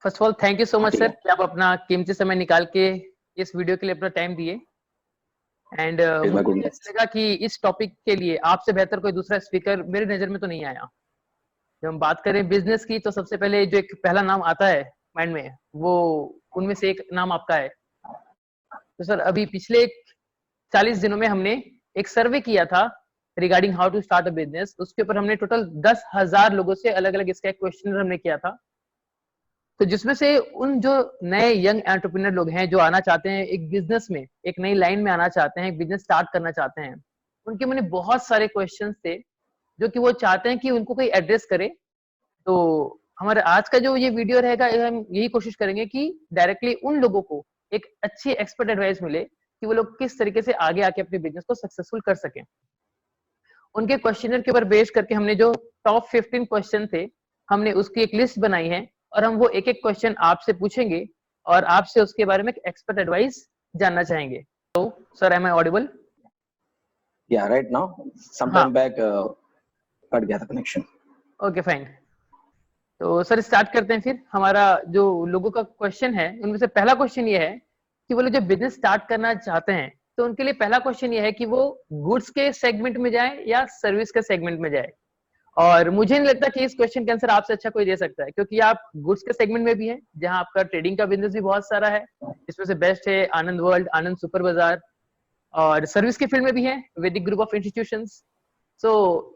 First of all thank you so much ठीक sir है। कि आप अपना कीमती समय निकाल के इस वीडियो के लिए अपना टाइम दिए। एंड It's my मुझे goodness. ऐसा लगा कि इस टॉपिक के लिए आपसे बेहतर कोई दूसरा स्पीकर मेरी नज़र में तो नहीं आया। जब हम बात करें बिजनेस की तो सबसे पहले जो एक पहला नाम आता है माइंड में, वो उनमें से एक नाम आपका है। तो सर अभी पिछले 40 दिनों में हमने एक सर्वे किया था regarding how to start a business. उसके ऊपर हमने टोटल 10,000 लोगों से अलग अलग इसका एक क्वेश्चन हमने किया था। तो जिसमें से उन जो नए यंग एंटरप्रेन्योर लोग हैं जो आना चाहते हैं एक बिजनेस में, एक नई लाइन में आना चाहते हैं, एक बिजनेस स्टार्ट करना चाहते हैं, उनके मैंने बहुत सारे क्वेश्चंस थे जो कि वो चाहते हैं कि उनको कोई एड्रेस करे। तो हमारे आज का जो ये वीडियो रहेगा, हम यही कोशिश करेंगे कि डायरेक्टली उन लोगों को एक अच्छी एक्सपर्ट एडवाइस मिले कि वो लोग किस तरीके से आगे आके अपने बिजनेस को सक्सेसफुल कर सकें। उनके क्वेश्चनर के ऊपर बेस करके हमने जो टॉप 15 क्वेश्चन थे, हमने उसकी एक लिस्ट बनाई है और हम वो एक एक क्वेश्चन आपसे पूछेंगे और आपसे उसके बारे में एक्सपर्ट एडवाइस जानना चाहेंगे। तो sir am I audible? Yeah, right now, हाँ, sometime back, कट गया था कनेक्शन। Okay fine. तो सर स्टार्ट करते हैं फिर। हमारा जो लोगों का क्वेश्चन है उनमें से पहला क्वेश्चन ये है कि वो लोग जब बिजनेस स्टार्ट करना चाहते हैं तो उनके लिए पहला क्वेश्चन ये है कि वो गुड्स के सेगमेंट में जाए या सर्विस के सेगमेंट में जाए। और मुझे नहीं लगता कि इस क्वेश्चन का आंसर आपसे अच्छा कोई दे सकता है, क्योंकि आप गुड्स के सेगमेंट में भी हैं जहां आपका ट्रेडिंग का बिजनेस भी बहुत सारा है। इसमें से बेस्ट है आनंद वर्ल्ड, आनंद सुपर बाजार। और सर्विस के फील्ड में भी है वैदिक ग्रुप ऑफ इंस्टीट्यूशंस। सो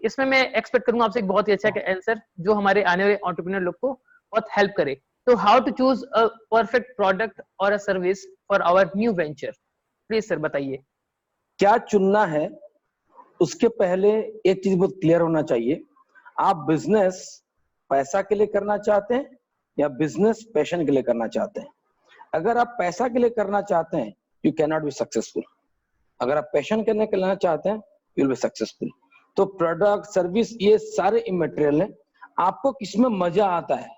इसमें मैं एक्सपेक्ट करूंगा आपसे एक बहुत ही अच्छा आंसर जो हमारे आने वाले एंटरप्रेन्योर लोग को बहुत हेल्प करे। तो how to choose a perfect product और a service for our new venture, please sir बताइए। क्या चुनना है उसके पहले एक चीज बहुत क्लियर होना चाहिए। आप बिजनेस पैसा के लिए करना चाहते हैं या बिजनेस पैशन के लिए करना चाहते हैं? अगर आप पैसा के लिए करना चाहते हैं, you can not be successful. अगर आप पैशन करने के लिए चाहते हैं, यू विल बी सक्सेसफुल। तो प्रोडक्ट, सर्विस, ये सारे इमेटेरियल हैं। आपको किसमें मजा आता है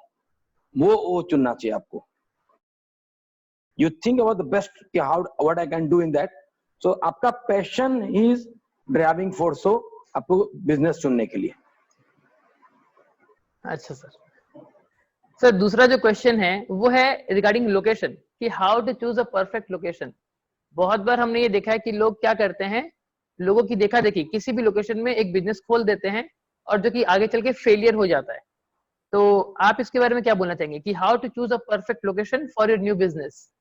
वो चुनना चाहिए आपको। You think about the best कि how what I can do in that. So आपका पैशन इज ड्राइविंग फोर्स हो आपको बिजनेस चुनने के लिए। अच्छा सर। सर दूसरा जो क्वेश्चन है वो है रिगार्डिंग लोकेशन, कि how to choose a perfect location. बहुत बार हमने ये देखा है कि लोग क्या करते हैं, लोगों की देखा देखी किसी भी लोकेशन में एक बिजनेस खोल देते हैं और जो कि आगे चल के फेलियर हो जाता है। तो आप इसके बारे में क्या बोलना चाहेंगे कि how to choose a perfect location for your new business,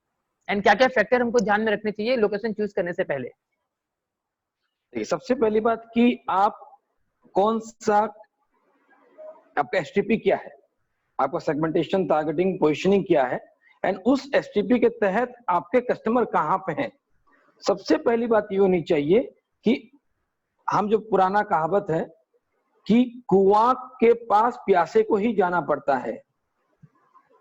and क्या क्या फैक्टर हमको ध्यान में रखने चाहिए लोकेशन चूज करने से पहले? देखिए, सबसे पहली बात कि आप कौन सा, आपका एसटीपी क्या है, आपका सेगमेंटेशन, टारगेटिंग, पोजीशनिंग क्या है, एंड उस एसटीपी के तहत आपके कस्टमर कहां पे हैं। सबसे पहली बात ये होनी चाहिए कि हम जो पुराना कहावत है कि कुआं के पास प्यासे को ही जाना पड़ता है।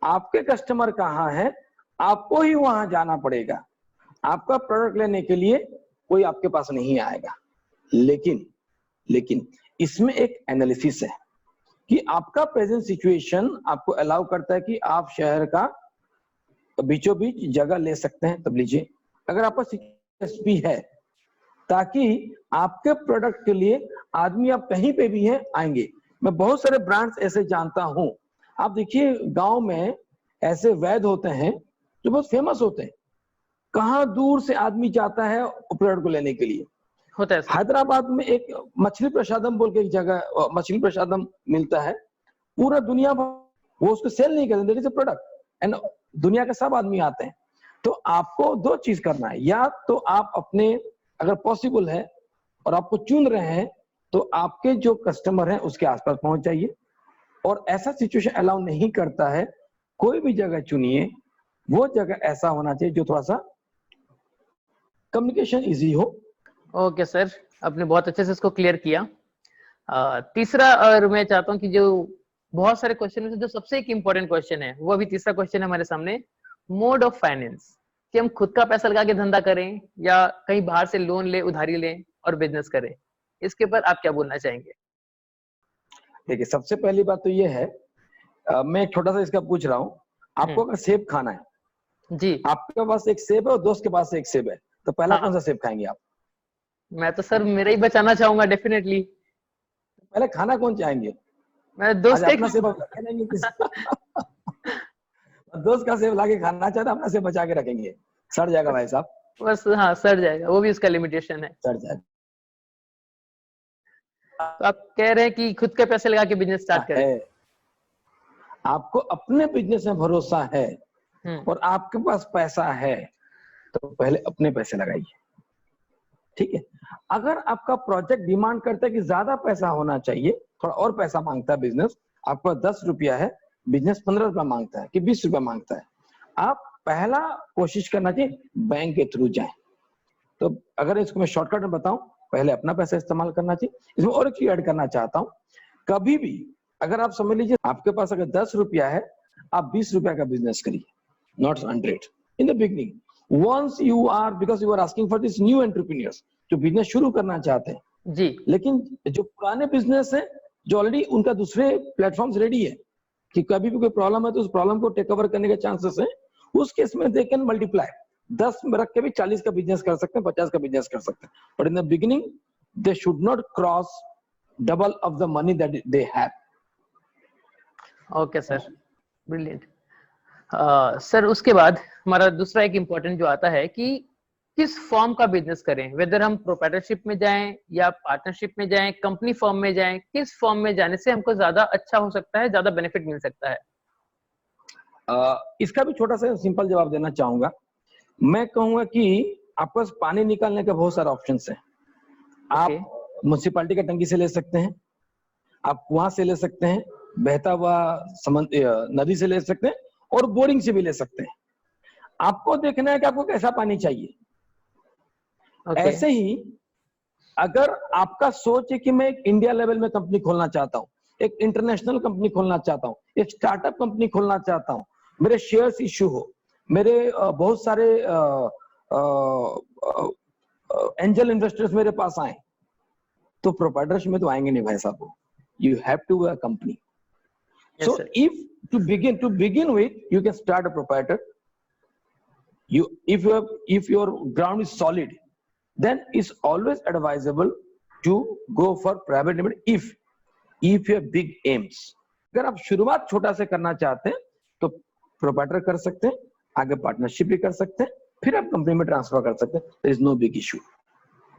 आपके कस्टमर कहां है, आपको ही वहां जाना पड़ेगा। आपका प्रोडक्ट लेने के लिए कोई आपके पास नहीं आएगा। लेकिन इसमें एक एनालिसिस है कि आपका प्रेजेंट सिचुएशन आपको अलाउ करता है कि आप शहर का बीचों बीच जगह ले सकते हैं, तब लीजिए। अगर आपका एसपी है, ताकि आपके प्रोडक्ट के लिए आदमी आप कहीं पे भी हैं आएंगे। मैं बहुत सारे ब्रांड्स ऐसे जानता हूं। आप देखिए, गांव में ऐसे वैद होते हैं जो बहुत फेमस होते हैं। कहां दूर से आदमी जाता है प्रोडक्ट को लेने के लिए। होता है सर। हैदराबाद में एक मछली प्रसादम बोल के एक जगह मछली प्रसादम मिलता है। पूरा दुनिया भर वो उसको सेल नहीं करते, there is a product and दुनिया के सब आदमी आते हैं। तो आपको दो चीज करना है, या तो आप अपने, अगर पॉसिबल है और आपको चुन रहे हैं, तो आपके जो कस्टमर हैं उसके आसपास पहुंच जाइए। और ऐसा सिचुएशन अलाउ नहीं करता है, कोई भी जगह चुनिए, वो जगह ऐसा होना चाहिए जो थोड़ा सा कम्युनिकेशन इजी हो। ओके सर, आपने बहुत अच्छे से इसको क्लियर किया। तीसरा, और मैं चाहता हूँ कि जो बहुत सारे क्वेश्चन में से जो सबसे एक इम्पोर्टेंट क्वेश्चन है वो अभी तीसरा क्वेश्चन है हमारे सामने, मोड ऑफ फाइनेंस, कि हम खुद का पैसा लगा के धंधा करें या कहीं बाहर से लोन ले, उधारी लें और बिजनेस करें। इसके ऊपर आप क्या बोलना चाहेंगे? देखिए, सबसे पहली बात तो ये है, मैं एक छोटा सा इसका पूछ रहा हूँ। आपको अगर सेब खाना है, जी। आपके पास एक सेब है और दोस्त के पास एक सेब है, तो पहला हाँ, कौन सा सेब खाएंगे आप? मैं तो सर मेरा ही बचाना चाहूंगा डेफिनेटली। पहले खाना कौन चाहेंगे? मैं आज दोस्त का ही अपना सेब खाऊंगा। आप रखे नहीं किसी दोस्त का सेब लाके खाना चाहता, अपना सेब बचा के रखेंगे, सड़ जाएगा भाई साहब, बस हाँ सड़ जाएगा, वो भी उसका लिमिटेशन है। सड़ जाएगा। तो आप कह रहे हैं कि खुद के पैसे लगा के बिजनेस स्टार्ट करें। है, आपको अपने बिजनेस में भरोसा है और आपके पास पैसा है, तो पहले अपने पैसे लगाइए, ठीक है। अगर आपका प्रोजेक्ट डिमांड करता है कि ज्यादा पैसा होना चाहिए, थोड़ा और पैसा मांगता है बिजनेस, आपका 10 रुपया है, बिजनेस 15 रुपया मांगता है कि 20 रुपया मांगता है, आप पहला कोशिश करना चाहिए बैंक के थ्रू जाएं। तो अगर इसको मैं शॉर्टकट में बताऊं, पहले अपना पैसा इस्तेमाल करना चाहिए। इसमें और एक चीज ऐड करना चाहता हूं, कभी भी अगर आप समझ लीजिए आपके पास अगर 10 रुपया है, आप 20 रुपया का बिजनेस करिए, not 100 in the beginning. once you are, because you are asking for this new entrepreneurs जो बिजनेस शुरू करना चाहते हैं जी, लेकिन जो पुराने बिजनेस है, जो ऑलरेडी उनका दूसरे प्लेटफॉर्म्स रेडी है कि कभी भी कोई प्रॉब्लम है तो उस प्रॉब्लम को टेक ओवर करने के चांसेस है, उस केस में दे कैन मल्टीप्लाई, 10 में रख के भी 40 का बिजनेस कर सकते हैं, 50 का बिजनेस कर सकते हैं, but in the beginning they should not cross double of the money that they have. Okay sir, brilliant. Sir उसके बाद हमारा दूसरा एक इम्पोर्टेंट जो आता है कि किस फॉर्म का बिजनेस करें, वेदर हम प्रोप्राइटरशिप में जाएं या पार्टनरशिप में जाएं, कंपनी फॉर्म में जाएं, किस फॉर्म में जाने से हमको ज्यादा अच्छा हो सकता है, ज्यादा बेनिफिट मिल सकता है? इसका भी छोटा सा सिंपल जवाब देना चाहूंगा। मैं कहूंगा कि आपके पास पानी निकालने के बहुत सारे ऑप्शंस हैं। आप म्युनिसिपैलिटी का टंकी से ले सकते हैं, आप कुआं से ले सकते हैं, बहता हुआ नदी से ले सकते हैं और बोरिंग से भी ले सकते हैं। आपको देखना है कि आपको कैसा पानी चाहिए। ऐसे ही अगर आपका सोच है कि मैं एक इंडिया लेवल में कंपनी खोलना चाहता हूँ, एक इंटरनेशनल कंपनी खोलना चाहता हूँ, एक स्टार्टअप कंपनी खोलना चाहता हूँ, मेरे शेयर्स इश्यू हो, मेरे बहुत सारे एंजल इन्वेस्टर्स मेरे पास आए, तो प्रोप्राइटरशिप में तो आएंगे नहीं भाई साहब। You have to a company. So if to begin with, you can start a proprietor. If your ground is solid, then it's always advisable to go for private limited if you have big aims. अगर आप शुरुआत छोटा से करना चाहते हैं तो proprietor कर सकते हैं, आगे पार्टनरशिप भी कर सकते हैं, फिर आप कंपनी में ट्रांसफर कर सकते हैं। There is no big issue.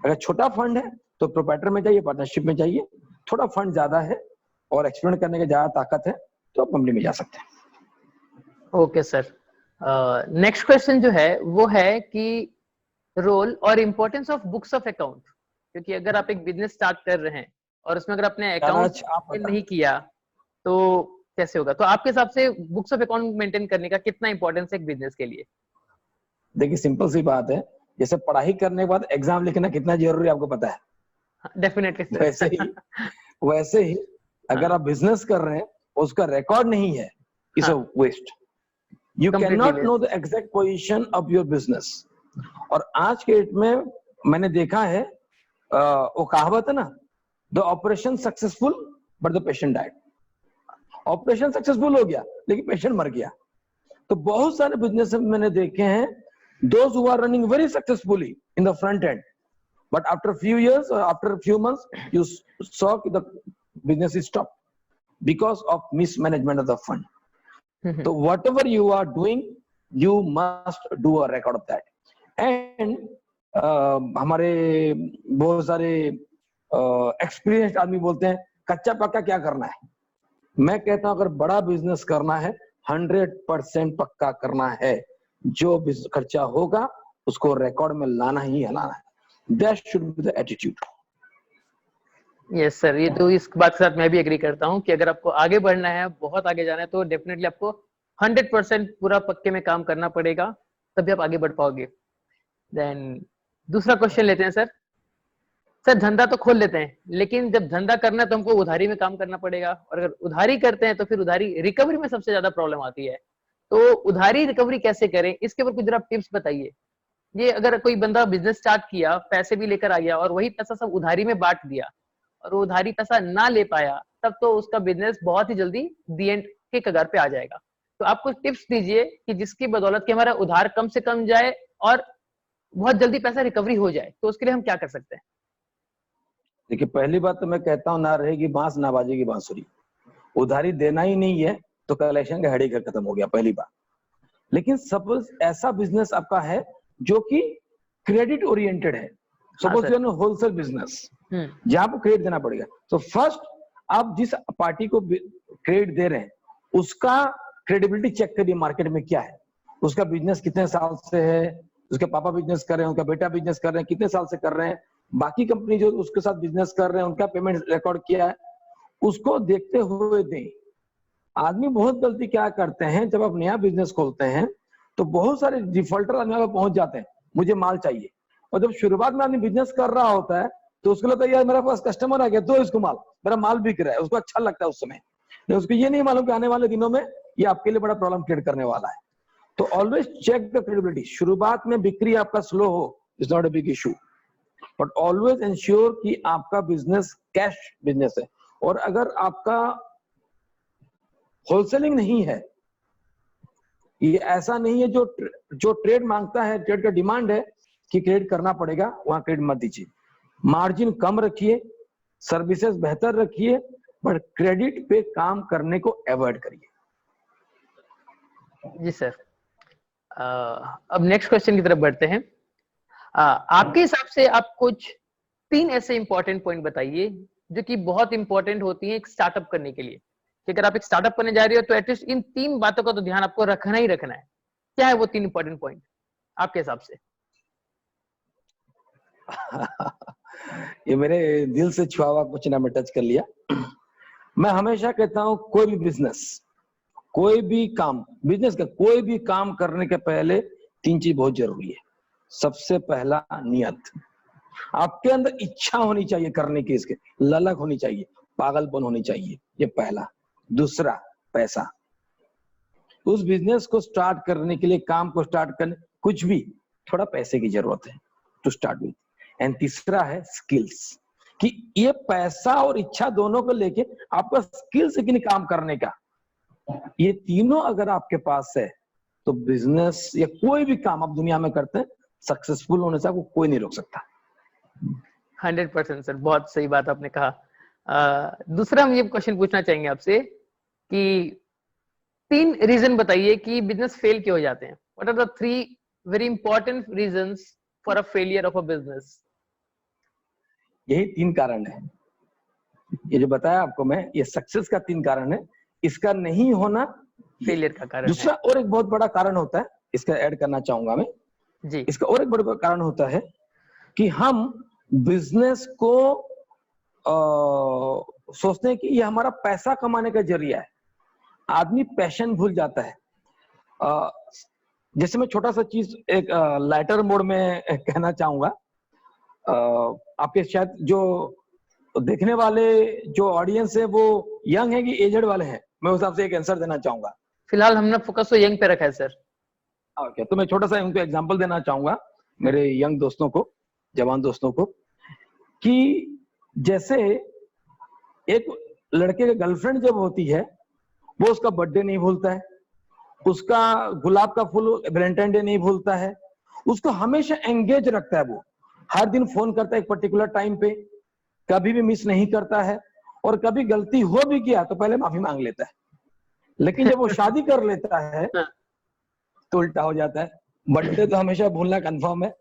अगर छोटा फंड है तो प्रोप्राइटर में जाइए, पार्टनरशिप में जाइए। थोड़ा फंड ज्यादा है और एक्सपेरिमेंट करने की ज्यादा ताकत है तो आप कंपनी में जा सकते हैं। ओके सर, नेक्स्ट क्वेश्चन जो है वो है कि रोल और importance of books of account, क्योंकि अगर आप एक बिजनेस स्टार्ट कर रहे हैं और उसमें अगर आपने अकाउंट नहीं किया तो कैसे होगा? तो आपके हिसाब से बुक्स ऑफ अकाउंट मेंटेन करने का कितना इंपॉर्टेंस है एक बिजनेस के लिए? देखिए सिंपल सी बात है, जैसे पढ़ाई करने के बाद एग्जाम लिखना कितना जरूरी है आपको पता है? डेफिनेटली। वैसे ही अगर आप बिजनेस कर रहे हैं उसका रिकॉर्ड नहीं है, is a waste. You can not know the exact position of your business. और आज के डेट में मैंने देखा है, वो कहावत है ना, the operation successful but the patient died. Operation successful हो गया लेकिन पेशेंट मर गया। तो बहुत सारे बिजनेस मैंने देखे हैं, those who are running very successfully in the front end, but after few years और after few months you saw कि the business is stop because of mismanagement of the fund. So whatever you are doing, you must do a record of that. And हमारे बहुत सारे experienced आदमी बोलते हैं कच्चा पक्का क्या करना है। मैं कहता हूं अगर बड़ा बिजनेस करना है 100% पक्का करना है। जो खर्चा होगा उसको रिकॉर्ड में लाना ही लाना है। That should be the attitude. Yes sir, ये तो इस बात के साथ मैं भी एग्री करता हूँ कि अगर आपको आगे बढ़ना है, बहुत आगे जाना है, तो डेफिनेटली आपको 100% पूरा पक्के में काम करना पड़ेगा, तभी आप आगे बढ़ पाओगे। देन दूसरा क्वेश्चन लेते हैं सर। सर धंधा तो खोल लेते हैं, लेकिन जब धंधा करना है तो हमको उधारी में काम करना पड़ेगा, और अगर उधारी करते हैं तो फिर उधारी रिकवरी में सबसे ज्यादा प्रॉब्लम आती है। तो उधारी रिकवरी कैसे करें, इसके ऊपर कुछ जरा टिप्स बताइए। ये अगर कोई बंदा बिजनेस स्टार्ट किया, पैसे भी लेकर आ गया और वही पैसा सब उधारी में बांट दिया और वो उधारी पैसा ना ले पाया, तब तो उसका बिजनेस बहुत ही जल्दी दी एंड के कगार पे आ जाएगा। तो आप कुछ टिप्स दीजिए कि जिसकी बदौलत कि हमारा उधार कम से कम जाए और बहुत जल्दी पैसा रिकवरी हो जाए, तो उसके लिए हम क्या कर सकते हैं? देखिए पहली बात तो मैं कहता हूं, ना रहेगी बांस ना बाजेगी बांसुरी। उधारी देना ही नहीं है तो कलेक्शन का हेडेक खत्म हो गया, पहली बात। लेकिन सपोज ऐसा बिजनेस आपका है जो कि क्रेडिट ओरिएंटेड है, सपोज यू होलसेल बिजनेस जहां आपको क्रेडिट देना पड़ेगा, तो फर्स्ट आप जिस पार्टी को क्रेडिट दे रहे हैं उसका क्रेडिबिलिटी चेक करिए मार्केट में क्या है, उसका बिजनेस कितने साल से है, उसके पापा बिजनेस कर रहे हैं, उनका बेटा बिजनेस कर रहे हैं, कितने साल से कर रहे हैं, बाकी कंपनी जो उसके साथ बिजनेस कर रहे हैं उनका पेमेंट रिकॉर्ड किया है, उसको देखते हुए दें। आदमी बहुत गलती क्या करते हैं, जब आप नया बिजनेस खोलते हैं तो बहुत सारे डिफॉल्टर आदमी पे पहुंच जाते हैं, मुझे माल चाहिए, और जब शुरुआत में आदमी बिजनेस कर रहा होता है तो उसको लगता है यार मेरे पास कस्टमर आ गया, दो इसको माल, मेरा माल बिक रहा है, उसको अच्छा लगता है उस समय, उसको ये नहीं मालूम कि आने वाले दिनों में ये आपके लिए बड़ा प्रॉब्लम क्रिएट करने वाला है। तो ऑलवेज चेक द क्रेडिबिलिटी। शुरुआत में बिक्री आपका स्लो हो, it's not a big issue, but always ensure कि आपका बिजनेस कैश बिजनेस है। और अगर आपका होलसेलिंग नहीं है, ये ऐसा नहीं है जो ट्रेड मांगता है, ट्रेड का डिमांड है कि क्रेडिट करना पड़ेगा, वहां क्रेडिट मत दीजिए, मार्जिन कम रखिए, सर्विसेज बेहतर रखिए, बट क्रेडिट पे काम करने को अवॉइड करिए। जी सर। अब नेक्स्ट क्वेश्चन की तरफ बढ़ते हैं। आपके हिसाब से आप कुछ 3 ऐसे इंपॉर्टेंट पॉइंट बताइए जो कि बहुत इंपॉर्टेंट होती हैं एक स्टार्टअप करने के लिए, कि अगर आप एक स्टार्टअप करने जा रहे हो तो एटलीस्ट इन 3 बातों का तो ध्यान आपको रखना ही रखना है। क्या है वो 3 इंपॉर्टेंट पॉइंट आपके हिसाब से? ये मेरे दिल से छुआ हुआ क्वेश्चन आपने टच कर लिया। मैं हमेशा कहता हूं कोई भी बिजनेस, कोई भी काम, बिजनेस का कोई भी काम करने के पहले 3 चीज बहुत जरूरी है। सबसे पहला नियत, आपके अंदर इच्छा होनी चाहिए करने की, इसके ललक होनी चाहिए, पागलपन होनी चाहिए, ये पहला। दूसरा पैसा, उस बिजनेस को स्टार्ट करने के लिए, काम को स्टार्ट करने, कुछ भी थोड़ा पैसे की जरूरत है टू स्टार्ट विथ। एंड तीसरा है स्किल्स, कि ये पैसा और इच्छा दोनों को लेके आपका स्किल्स है कि नहीं काम करने का, ये तीनों अगर आपके पास है तो बिजनेस या कोई भी काम आप दुनिया में करते हैं, सक्सेसफुल होने से आपको कोई नहीं रोक सकता। 100% सर, बहुत सही बात आपने कहा। दूसरा हम ये क्वेश्चन पूछना चाहेंगे आपसे कि 3 रीजन बताइए कि बिजनेस फेल क्यों हो जाते हैं। What are the 3 very important reasons for a failure of a business? यही 3 कारण है, ये जो बताया आपको मैं, ये सक्सेस का 3 कारण है, इसका नहीं होना फेलियर का कारण दूसरा है। और एक बहुत बड़ा कारण होता है, इसका ऐड करना चाहूंगा मैं जी। इसका और एक बड़ा कारण होता है कि हम बिजनेस को सोचते हैं कि ये हमारा पैसा कमाने का जरिया है। आदमी पैशन भूल जाता है। जैसे मैं छोटा सा चीज एक लाइटर मोड में कहना चाहूंगा, आपके शायद जो देखने वाले जो ऑडियंस है वो यंग है कि एजड वाले हैं, मैं उस हिसाब से एक आंसर देना चाहूंगा। फिलहाल हमने फोकस तो यंग पे रखा है सर। ओके, तो मैं छोटा सा उनको एग्जांपल देना चाहूंगा, मेरे यंग दोस्तों को, जवान दोस्तों को, कि जैसे एक लड़के की गर्लफ्रेंड जब होती है, वो उसका बर्थडे नहीं भूलता है, उसका गुलाब का फूल वैलेंटाइन डे नहीं भूलता है, उसको हमेशा एंगेज रखता है, वो हर दिन फोन करता है एक पर्टिकुलर टाइम पे, कभी भी मिस नहीं करता है, और कभी गलती हो भी गया तो पहले माफी मांग लेता है। लेकिन जब वो शादी कर लेता है तो उल्टा हो जाता है। बर्थडे तो हमेशा भूलना कंफर्म है,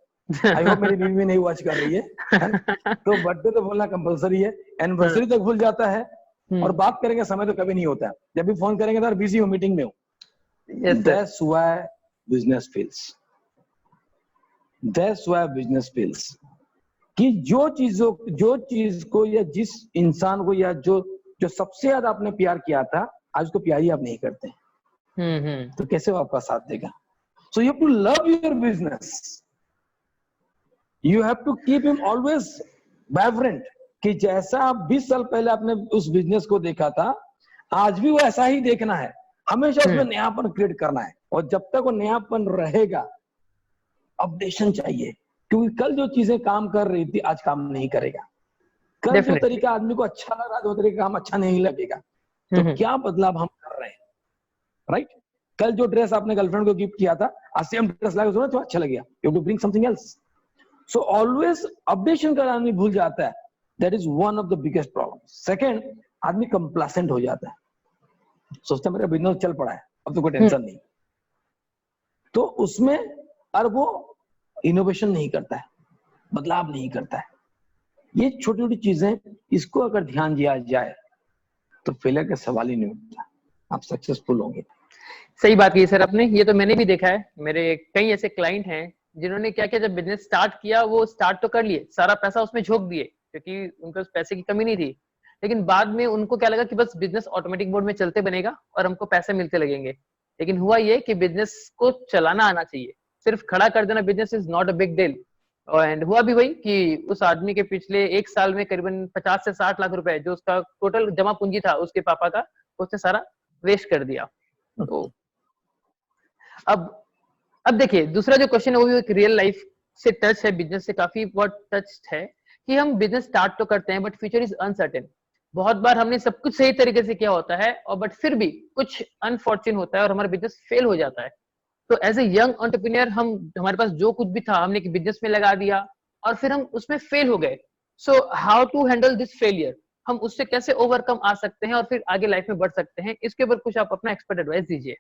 आई होप मेरी बीवी नहीं वॉच कर रही है, तो बर्थडे तो भूलना कंपलसरी है, एनिवर्सरी तक भूल जाता है, और बात करेंगे समय तो कभी नहीं होता है, जब भी फोन करेंगे तो बिजी हूँ, मीटिंग में हूँ। That's why business fails. That's why business fails. कि जो चीज को या जिस इंसान को या जो सबसे ज्यादा आपने प्यार किया था, आज उसको प्यार ही आप नहीं करते, तो कैसे वो आपका साथ देगा? So you have to love your business. You have to keep him always vibrant. कि जैसा आप 20 साल पहले आपने उस बिजनेस को देखा था, आज भी वो ऐसा ही देखना है, हमेशा उसमें नयापन क्रिएट करना है, और जब तक वो नयापन रहेगा, अपडेशन चाहिए, क्योंकि कल जो चीजें काम कर रही थी आज काम नहीं करेगा, कल जो तरीका आदमी को अच्छा लग रहा था वो तरीका काम अच्छा नहीं लगेगा, तो क्या बदलाव हम कर रहे हैं, राइट? कल जो ड्रेस आपने गर्लफ्रेंड को गिफ्ट किया था, आज सेम ड्रेस लाके उसको तो अच्छा लग गया, you have to bring something else. So always updation का आदमी भूल जाता है, that is one of the biggest problem. Second, आदमी कंप्लासेंट हो जाता है, सोचता है मेरा बिजनेस चल पड़ा है, अब तो कोई टेंशन नहीं। तो उसमें और वो इनोवेशन नहीं करता है, बदलाव नहीं करता है। ये छोटी छोटी चीजें, इसको अगर ध्यान दिया जाए तो फेलियर का सवाल ही नहीं उठता, आप सक्सेसफुल होंगे। सही बात की सर आपने, ये तो मैंने भी देखा है। मेरे कई ऐसे क्लाइंट हैं जिन्होंने क्या किया, जब बिजनेस स्टार्ट किया वो स्टार्ट तो कर लिए, सारा पैसा उसमें झोंक दिए क्योंकि उनको पैसे की कमी नहीं थी, लेकिन बाद में उनको क्या लगा कि बस बिजनेस ऑटोमेटिक मोड में चलते बनेगा और हमको पैसे मिलते लगेंगे। लेकिन हुआ ये कि बिजनेस को चलाना आना चाहिए, सिर्फ खड़ा कर देना business is not a big deal. And हुआ भी वही कि उस आदमी के पिछले 1 साल में करीबन 50 से 60 लाख रुपए जो उसका टोटल जमा पूंजी था उसके पापा का, उसने सारा वेस्ट कर दिया। तो अब अब देखिए दूसरा जो क्वेश्चन है वो भी एक रियल लाइफ से टच है, बिजनेस से काफी बहुत टच है कि हम बिजनेस स्टार्ट तो करते हैं बट फ्यूचर इज अनसर्टेन। बहुत बार हमने सब कुछ सही तरीके से किया होता है और बट फिर भी कुछ अनफॉर्चुन होता है और हमारा बिजनेस फेल हो जाता है। तो एज ए यंग एंटरप्रेन्योर हम हमारे पास जो कुछ भी था हमने बिजनेस में लगा दिया और फिर हम उसमें फेल हो गए। So how to handle this failure, हम उससे कैसे ओवरकम आ सकते हैं और फिर आगे लाइफ में बढ़ सकते हैं, इसके ऊपर कुछ आप अपना एक्सपर्ट एडवाइस दीजिए।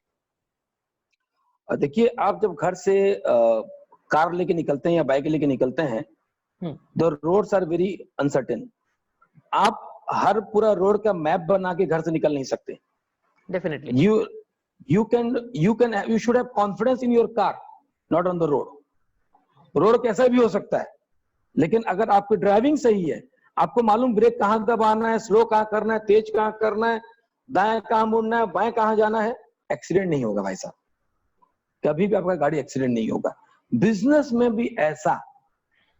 देखिए, आप जब घर से कार लेके निकलते हैं या बाइक लेके निकलते हैं, the roads are very uncertain. आप हर पूरा रोड का मैप बना के घर से निकल नहीं सकते। Definitely you should have confidence in your car, not on the road। Road कैसा भी हो सकता है, लेकिन अगर आपकी ड्राइविंग सही है, आपको मालूम ब्रेक कहाँ दबाना है, स्लो कहाँ करना है, तेज कहाँ करना है, दाएं कहाँ मुड़ना है, बाएं कहाँ जाना है, एक्सीडेंट नहीं होगा भाई साहब, कभी भी आपका गाड़ी एक्सीडेंट नहीं होगा। बिजनेस में भी ऐसा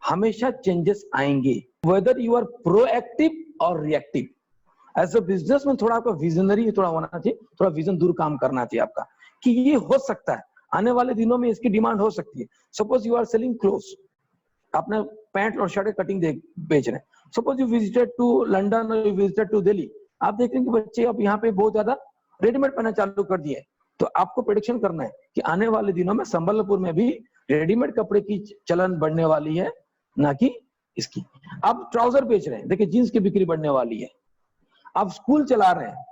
हमेशा चेंजेस आएंगे, वेदर यू आर प्रोएक्टिव और रिएक्टिव। एज अ बिजनेस में थोड़ा आपका विजनरी थोड़ा होना चाहिए, थोड़ा विजन दूर काम करना चाहिए आपका, कि ये हो सकता है, आने वाले दिनों में इसकी डिमांड हो सकती है। Suppose you are selling clothes, आपने पैंट और शर्ट कटिंग बेच रहे हैं। Suppose you visited to London और यू विजिटेड टू दिल्ली, आप देख रहे हैं कि बच्चे अब यहाँ पे बहुत ज्यादा रेडीमेड पहनना चालू कर दिए। तो आपको प्रेडिक्शन करना है कि आने वाले दिनों में संबलपुर में भी रेडीमेड कपड़े की चलन बढ़ने वाली है, ना कि इसकी। आप ट्राउजर बेच रहे हैं, देखिए जींस की बिक्री बढ़ने वाली है। आप स्कूल चला रहे हैं,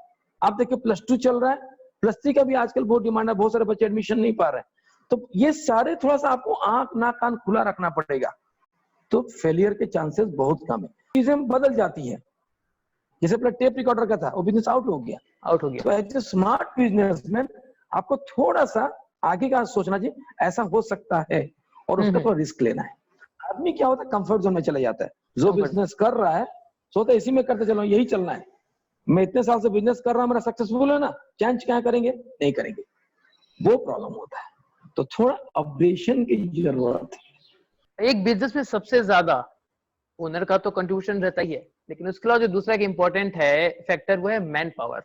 आप देखिए +2 चल रहा है, +3 का भी आजकल बहुत डिमांड है, बहुत सारे बच्चे एडमिशन नहीं पा रहे हैं। तो ये सारे थोड़ा सा आपको आंख नाक कान खुला रखना पड़ेगा, तो फेलियर के चांसेस बहुत कम है। चीजें बदल जाती है, जैसे अपना टेप रिकॉर्डर का था, वो बिजनेस आउट हो गया। तो एज ए स्मार्ट बिजनेसमैन आपको थोड़ा सा आगे का सोचना चाहिए, ऐसा हो सकता है, और उसका थोड़ा रिस्क लेना है। आदमी क्या होता है, कंफर्ट जोन में चला जाता है। जो बिजनेस कर रहा है सोचता है इसी में करते चलो, यही चलना है, मैं इतने साल से बिजनेस कर रहा हूं, मेरा सक्सेसफुल है ना, चेंज क्या करेंगे, नहीं करेंगे, वो प्रॉब्लम होता है। तो थोड़ा अपडेशन की जरूरत है। एक बिजनेस में सबसे ज्यादा ओनर का तो कंट्रीब्यूशन रहता ही है, लेकिन उसके अलावा जो दूसरा एक इम्पोर्टेंट है फैक्टर वो है man power.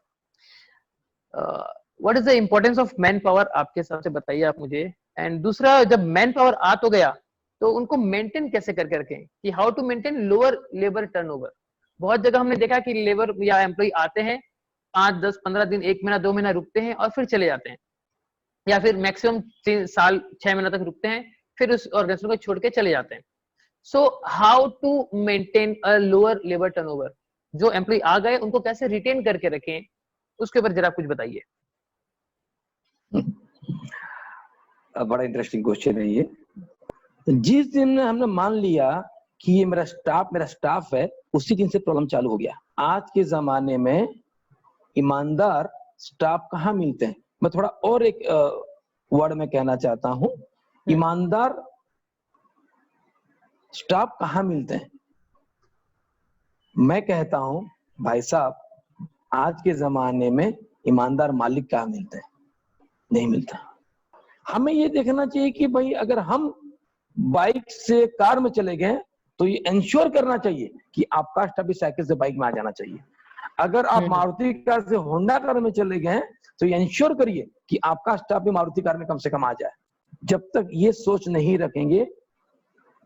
What is the importance of man power आपके हिसाब से, बताइए आप मुझे। एंड दूसरा, जब मैन पावर आ तो गया तो उनको मेंटेन कैसे करके रखें, कि how to maintain lower labour turnover. बहुत जगह हमने देखा कि लेबर या एम्प्लॉय आते हैं 5, 10, 15 दिन, 1 महीना, 2 महीना रुकते हैं और फिर चले जाते हैं, या फिर मैक्सिमम 3 साल 6 महीना तक रुकते हैं, फिर उस ऑर्गेनाइजेशन को छोड़ के चले जाते हैं। So how to maintain a lower labour turnover, जो एम्प्लॉय आ गए उनको कैसे रिटेन करके रखें, उसके ऊपर जरा कुछ बताइए। बड़ा इंटरेस्टिंग क्वेश्चन है ये। जिस दिन हमने मान लिया कि ये मेरा स्टाफ है, उसी दिन से प्रॉब्लम चालू हो गया। आज के जमाने में ईमानदार स्टाफ कहाँ मिलते हैं, मैं थोड़ा और एक वर्ड में कहना चाहता हूं, ईमानदार स्टाफ कहाँ मिलते हैं। मैं कहता हूं भाई साहब, आज के जमाने में ईमानदार मालिक कहाँ मिलते हैं, नहीं मिलता। हमें ये देखना चाहिए कि भाई अगर हम बाइक से कार में चले गए तो ये इंश्योर करना चाहिए कि आपका स्टाफ भी साइकिल से बाइक में आ जाना चाहिए। अगर आप मारुति कार से होंडा कार में चले गए तो ये इंश्योर करिए कि आपका स्टाफ भी मारुति कार में कम से कम आ जाए। जब तक ये सोच नहीं रखेंगे,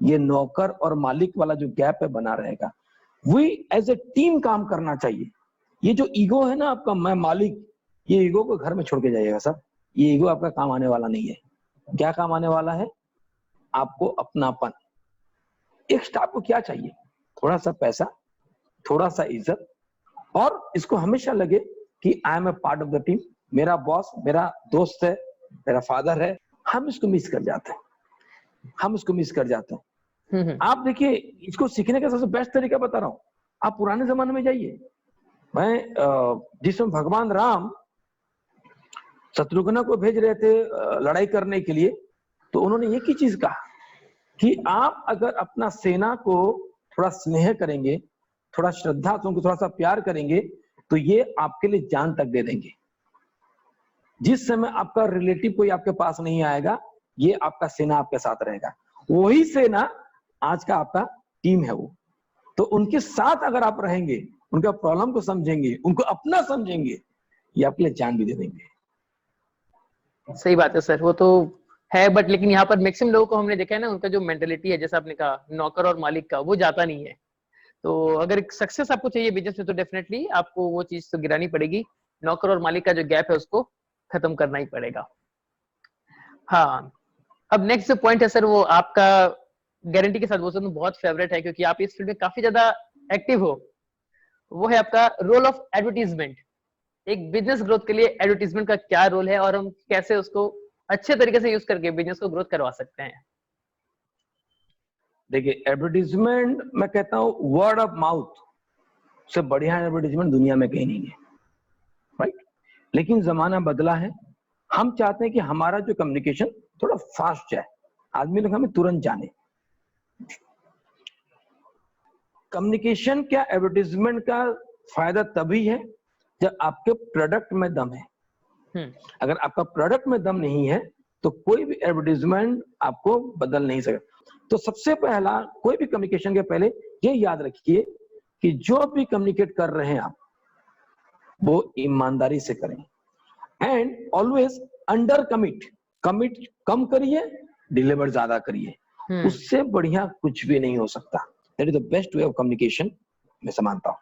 ये नौकर और मालिक वाला जो गैप है बना रहेगा। वी एज ए टीम काम करना चाहिए। ये जो ईगो है ना आपका, मैं मालिक, ये ईगो को घर में छोड़ के जाइएगा सर। ये ईगो आपका काम आने वाला नहीं है। क्या काम आने वाला है? आपको अपनापन। एक स्टाफ को क्या चाहिए? थोड़ा सा पैसा, थोड़ा सा इज्जत, और इसको हमेशा लगे कि I am a part of the team. मेरा बॉस मेरा दोस्त है, मेरा फादर है, हम इसको मिस कर जाते हैं। आप देखिए, इसको सीखने का सबसे बेस्ट तरीका बता रहा हूँ। आप पुराने जमाने में जाइए, जिसमें भगवान राम शत्रुघ्न को भेज रहे थे लड़ाई करने के लिए, तो उन्होंने एक ही चीज कहा कि आप अगर अपना सेना को थोड़ा स्नेह करेंगे, थोड़ा श्रद्धा से उनको थोड़ा सा प्यार करेंगे, तो ये आपके लिए जान तक दे देंगे। जिस समय आपका रिलेटिव कोई आपके पास नहीं आएगा, ये आपका सेना आपके साथ रहेगा। वही सेना आज का आपका टीम है वो। तो उनके साथ अगर आप रहेंगे, उनका प्रॉब्लम को समझेंगे, उनको अपना समझेंगे, ये आपके लिए जान भी दे देंगे। सही बात है सर, वो तो है, बट लेकिन यहाँ पर मैक्सिमम लोगों को हमने देखा है ना, उनका जो मेंटेलिटी है, जैसा आपने कहा नौकर और मालिक का, वो जाता नहीं है। तो अगर सक्सेस आपको चाहिए बिजनेस में, तो डेफिनेटली आपको वो चीज तो गिरानी पड़ेगी। नौकर और मालिक का जो गैप है उसको खत्म करना ही पड़ेगा। हाँ, अब नेक्स्ट जो पॉइंट है सर, वो आपका गारंटी के साथ वो सब बहुत फेवरेट है, क्योंकि आप इस फील्ड में काफी ज्यादा एक्टिव हो। वो है आपका रोल ऑफ एडवर्टीजमेंट। एक बिजनेस ग्रोथ के लिए एडवर्टीजमेंट का क्या रोल है, और हम कैसे उसको अच्छे तरीके से यूज करके बिजनेस को ग्रोथ करवा सकते हैं? देखिए, एडवर्टीजमेंट, मैं कहता हूँ वर्ड ऑफ माउथ से बढ़िया एडवर्टीजमेंट दुनिया में कहीं नहीं है, राइट? लेकिन जमाना बदला है। हम चाहते हैं कि हमारा जो कम्युनिकेशन थोड़ा फास्ट जाए, आदमी लोग हमें तुरंत जाने। कम्युनिकेशन क्या एडवर्टीजमेंट का फायदा तभी है जब आपके प्रोडक्ट में दम है। अगर आपका प्रोडक्ट में दम नहीं है, तो कोई भी एडवर्टीजमेंट आपको बदल नहीं सकता। तो सबसे पहला, कोई भी कम्युनिकेशन के पहले ये याद रखिए कि जो भी कम्युनिकेट कर रहे हैं आप, वो ईमानदारी से करें। एंड ऑलवेज अंडर कमिट कम करिए, डिलीवर ज्यादा करिए। उससे बढ़िया कुछ भी नहीं हो सकता। That is the best way of communication, मैं समझता हूँ।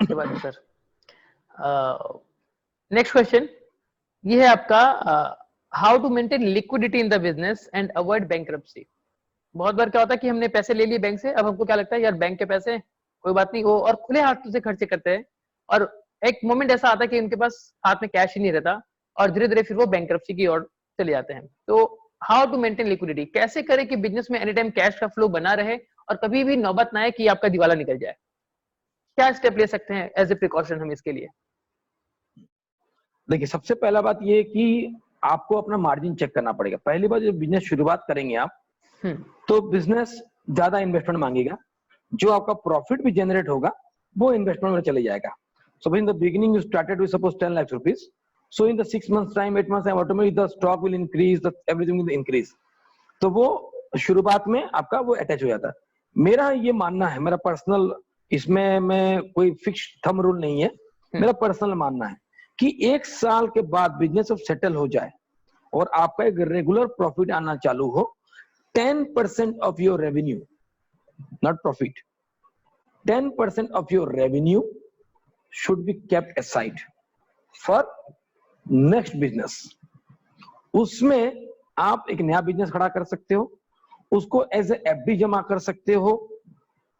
सर, नेक्स्ट क्वेश्चन ये है आपका, how to maintain liquidity in the business and avoid bankruptcy. बहुत बार क्या होता है कि हमने पैसे ले लिए बैंक से, अब हमको क्या लगता है यार बैंक के पैसे कोई बात नहीं हो, और खुले हाथों से खर्चे करते हैं, और एक मोमेंट ऐसा आता है कि उनके पास हाथ में कैश ही नहीं रहता, और धीरे धीरे फिर वो बैंक्रप्सी की ओर चले जाते हैं। तो हाउ टू मेंटेन लिक्विडिटी, कैसे करें कि बिजनेस में एनी टाइम कैश का फ्लो बना रहे और कभी भी नौबत ना आए कि आपका दिवाला निकल जाए? क्या स्टेप ले सकते हैं एज ए प्रिकॉशन हम इसके लिए? देखिए, सबसे पहला बात ये कि आपको अपना मार्जिन चेक करना पड़ेगा। पहली बार जब बिजनेस शुरुआत करेंगे आप, तो बिजनेस ज्यादा इन्वेस्टमेंट मांगेगा। जो आपका प्रॉफिट भी जनरेट होगा वो इन्वेस्टमेंट में चले जाएगा। So in the beginning you started with suppose 10 lakh rupees, so in the 6 months time, 8 months time, automatically the stock will increase, the everything will increase. तो वो शुरुआत में आपका वो अटैच हो जाता है। मेरा ये मानना है, मेरा पर्सनल, इसमें मैं कोई फिक्स थंब रूल नहीं है, मेरा पर्सनल मानना है कि 1 साल के बाद बिजनेस अब सेटल हो जाए और आपका एक रेगुलर प्रॉफिट आना चालू हो, 10% of your revenue, not profit, 10% of your revenue should be kept aside for next business. उसमें आप एक नया बिजनेस खड़ा कर सकते हो, उसको एज ए एफडी जमा कर सकते हो,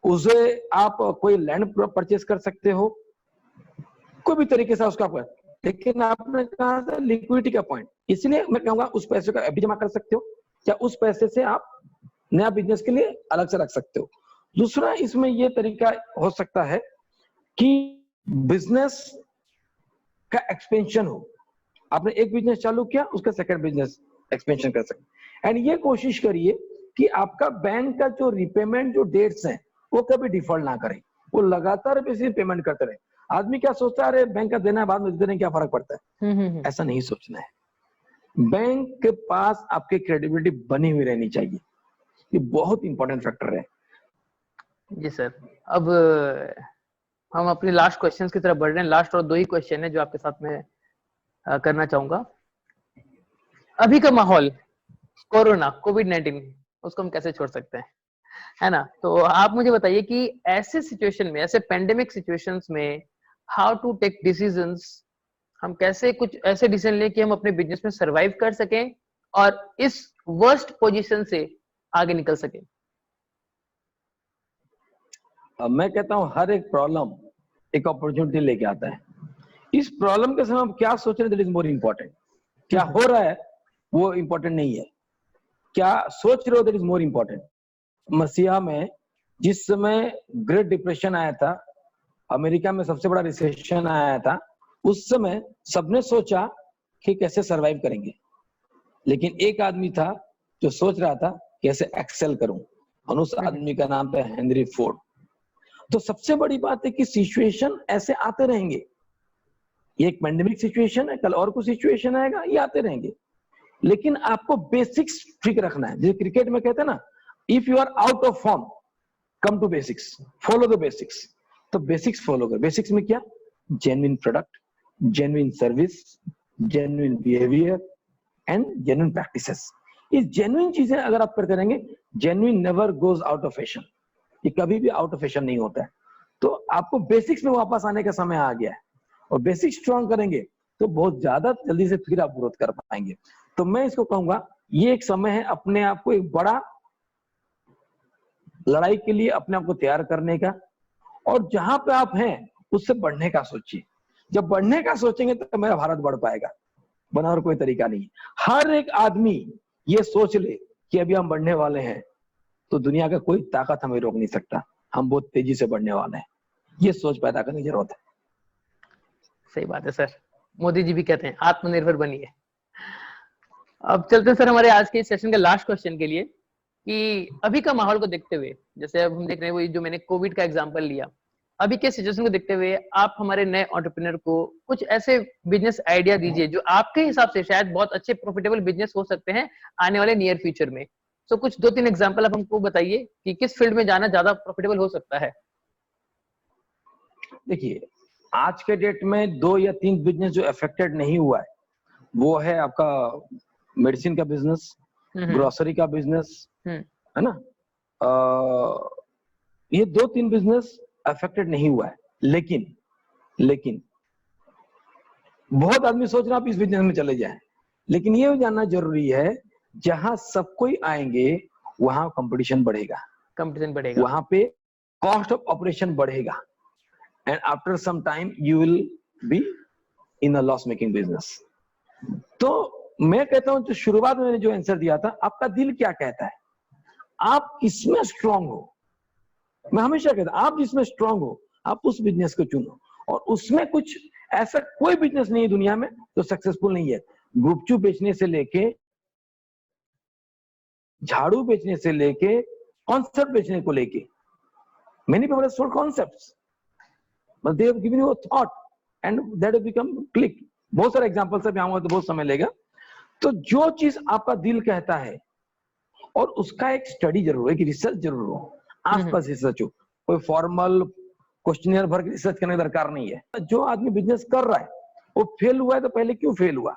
उसे आप कोई लैंड परचेज कर सकते हो, कोई भी तरीके से उसका। लेकिन आपने कहा था लिक्विडिटी का पॉइंट, इसलिए मैं कहूंगा उस पैसे का एफडी जमा कर सकते हो, या उस पैसे से आप नया बिजनेस के लिए अलग से रख सकते हो। दूसरा, इसमें यह तरीका हो सकता है कि बिजनेस का एक्सपेंशन हो। आपने एक बिजनेस चालू किया, उसका सेकंड बिजनेस एक्सपेंशन कर सकते। एंड ये कोशिश करिए कि आपका बैंक का जो रिपेमेंट जो डेट्स हैं वो कभी डिफॉल्ट ना करें, वो लगातार बेसिस पेमेंट करते रहे। आदमी क्या सोचता है, अरे बैंक का देना है बाद में देने क्या फर्क पड़ता है, ऐसा नहीं सोचना है। बैंक के पास आपकी क्रेडिबिलिटी बनी हुई रहनी चाहिए, ये बहुत इंपॉर्टेंट फैक्टर है। जी सर, अब हम अपने लास्ट क्वेश्चंस की तरफ बढ़ रहे हैं। लास्ट और 2 ही क्वेश्चन है जो आपके साथ में करना चाहूंगा। अभी का माहौल, कोरोना, कोविड-19, उसको हम कैसे छोड़ सकते हैं, है ना? तो आप मुझे बताइए कि ऐसे सिचुएशन में, ऐसे पेंडेमिक सिचुएशंस में हाउ टू टेक डिसीजंस, हम कैसे कुछ ऐसे डिसीजन लें कि हम अपने बिजनेस में सरवाइव कर सकें और इस वर्स्ट पोजीशन से आगे निकल सकें? मैं कहता हूं हर एक प्रॉब्लम एक अपॉर्चुनिटी लेके आता है। इस प्रॉब्लम के समय हम क्या सोच रहे हैं, दैट इज मोर इम्पोर्टेंट। क्या हो रहा है वो इंपॉर्टेंट नहीं है, क्या सोच रहे हो दैट इज मोर इंपॉर्टेंट। मसीहा में जिस समय ग्रेट डिप्रेशन आया था, अमेरिका में सबसे बड़ा रिसेशन आया था, उस समय सबने सोचा कि कैसे सरवाइव करेंगे, लेकिन एक आदमी था जो सोच रहा था कैसे एक्सेल करूं, और उस आदमी का नाम था हेनरी फोर्ड। तो सबसे बड़ी बात है कि सिचुएशन ऐसे आते रहेंगे, ये एक पैंडेमिक सिचुएशन है, कल और कुछ सिचुएशन आएगा, ये आते रहेंगे, लेकिन आपको बेसिक्स ठीक रखना है। जैसे क्रिकेट में कहते हैं ना, if you are out of form come to basics, follow the basics. तो बेसिक्स फॉलो कर। बेसिक्स में क्या? Genuine product, genuine service, genuine behaviour and genuine practices. ये जेन्युइन चीजें अगर आप करते रहेंगे, genuine never goes out of fashion, ये कभी भी आउट ऑफ फैशन नहीं होता है। तो आपको बेसिक्स में वापस आने का समय आ गया है, और बेसिक स्ट्रॉन्ग करेंगे तो बहुत ज्यादा जल्दी से फिर आप ग्रोथ कर पाएंगे। तो मैं इसको कहूंगा, ये एक समय है अपने आप को एक बड़ा लड़ाई के लिए अपने आप को तैयार करने का, और जहां पे आप हैं उससे बढ़ने का सोचिए। जब बढ़ने का सोचेंगे तो मेरा भारत बढ़ पाएगा, वरना और कोई तरीका नहीं। हर एक आदमी ये सोच ले कि अभी हम बढ़ने वाले हैं, तो दुनिया का कोई ताकत हमें रोक नहीं सकता, हम बहुत तेजी से बढ़ने वाले हैं। ये सोच पैदा करने की जरूरत है। सही बात है सर, मोदी जी भी कहते हैं आत्मनिर्भर बनिए। अब चलते हैं सर हमारे आज के सेशन के लास्ट क्वेश्चन के लिए, कि अभी का माहौल को देखते हुए, जैसे अब हम देख रहे हैं वही जो मैंने कोविड का एग्जांपल लिया, अभी के सिचुएशन को देखते हुए आप हमारे नए एंटरप्रेन्योर को कुछ ऐसे बिजनेस आइडिया दीजिए जो आपके हिसाब से शायद बहुत अच्छे प्रॉफिटेबल बिजनेस हो सकते हैं आने वाले नियर फ्यूचर में। तो कुछ 2-3 एग्जांपल आप हमको बताइए कि किस फील्ड में जाना ज्यादा प्रॉफिटेबल हो सकता है। देखिए, आज के डेट में 2 या 3 बिजनेस जो अफेक्टेड नहीं हुआ है, वो है आपका मेडिसिन का बिजनेस, ग्रोसरी का बिजनेस, है ना। ये 2-3 बिजनेस अफेक्टेड नहीं हुआ है, लेकिन बहुत आदमी सोच रहा है आप इस बिजनेस में चले जाएं, लेकिन ये जानना जरूरी है, जहां सब कोई आएंगे वहां कंपटीशन बढ़ेगा, वहां पे कॉस्ट ऑफ ऑपरेशन बढ़ेगा, and after some time you will be in a loss making business. तो मैं कहता हूं, जो शुरुआत में मैंने जो आंसर दिया था, आपका दिल क्या कहता है, आप किसमें स्ट्रांग हो। मैं हमेशा कहता हूं, आप जिसमें स्ट्रांग हो आप उस बिजनेस को चुनो, और उसमें कुछ ऐसा कोई बिजनेस नहीं है दुनिया में जो सक्सेसफुल नहीं है। गुपचुप बेचने से लेके, झाड़ू बेचने से लेके, कॉन्सेप्ट बेचने को लेके, many people have sold concepts but they have given you a thought and that has become click। बहुत सारे एग्जांपल से आऊंगा तो बहुत समय लेगा। तो जो चीज आपका दिल कहता है, और उसका एक स्टडी जरूर है, कि रिसर्च जरूर हो, आसपास रिसर्च हो, कोई फॉर्मल क्वेश्चनियर भर के रिसर्च करने की दरकार नहीं है। जो आदमी बिजनेस कर रहा है वो फेल हुआ है तो पहले क्यों फेल हुआ,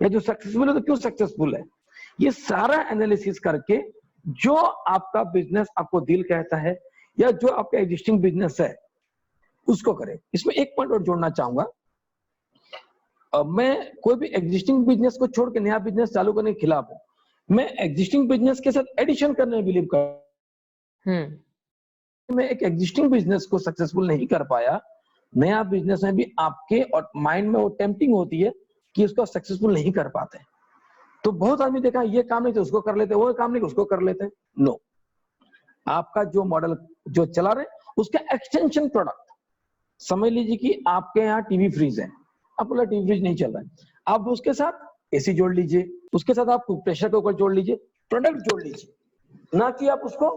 या जो सक्सेसफुल है तो क्यों सक्सेसफुल है, ये सारा एनालिसिस करके जो आपका बिजनेस आपको दिल कहता है, या जो आपका एग्जिस्टिंग बिजनेस है उसको करें। इसमें एक पॉइंट और जोड़ना चाहूंगा, मैं कोई भी एग्जिस्टिंग बिजनेस को छोड़ के नया बिजनेस चालू करने के खिलाफ हूं। मैं एग्जिस्टिंग बिजनेस के साथ एडिशन करने में बिलीव मैं एक एग्जिस्टिंग बिजनेस को सक्सेसफुल नहीं कर पाया, नया बिजनेस में भी आपके और माइंड में वो टेम्पटिंग होती है कि उसको सक्सेसफुल नहीं कर पाते। तो बहुत आदमी देखा, ये काम नहीं तो उसको कर लेते, वो काम नहीं तो उसको कर लेते। नो, आपका जो मॉडल जो चला रहे उसका एक्सटेंशन प्रोडक्ट, समझ लीजिए कि आपके यहाँ टीवी फ्रिज है, आप बोला टीवी फ्रिज नहीं चल रहा है, आप उसके साथ एसी जोड़ लीजिए, उसके साथ आप प्रेशर कुकर जोड़ लीजिए, प्रोडक्ट जोड़ लीजिए, ना कि आप उसको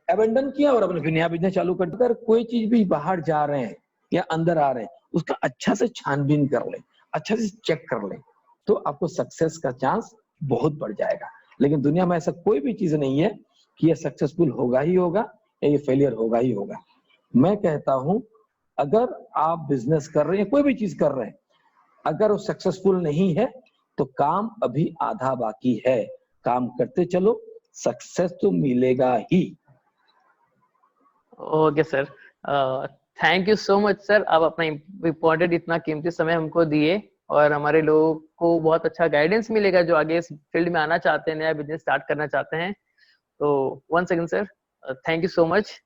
अबेंडन किया और अपने फिर नया बिजनेस चालू कर। अगर कोई चीज भी बाहर जा रहे हैं या अंदर आ रहे हैं, उसका अच्छा से छानबीन कर ले, अच्छा से चेक कर ले, तो आपको सक्सेस का चांस बहुत बढ़ जाएगा। लेकिन दुनिया में ऐसा कोई भी चीज नहीं है कि ये सक्सेसफुल होगा ही होगा या ये फेलियर होगा ही होगा। मैं कहता हूं, अगर आप बिजनेस कर रहे हैं, कोई भी चीज कर रहे हैं, अगर वो सक्सेसफुल नहीं है तो काम अभी आधा बाकी है, काम करते चलो, सक्सेस तो मिलेगा ही। Okay sir, thank you so much sir, आप अपना इम्पोर्टेंट इतना कीमती समय हमको दिए, और हमारे लोगों को बहुत अच्छा गाइडेंस मिलेगा जो आगे इस फील्ड में आना चाहते हैं, नया बिजनेस स्टार्ट करना चाहते हैं। तो once again sir, thank you so much.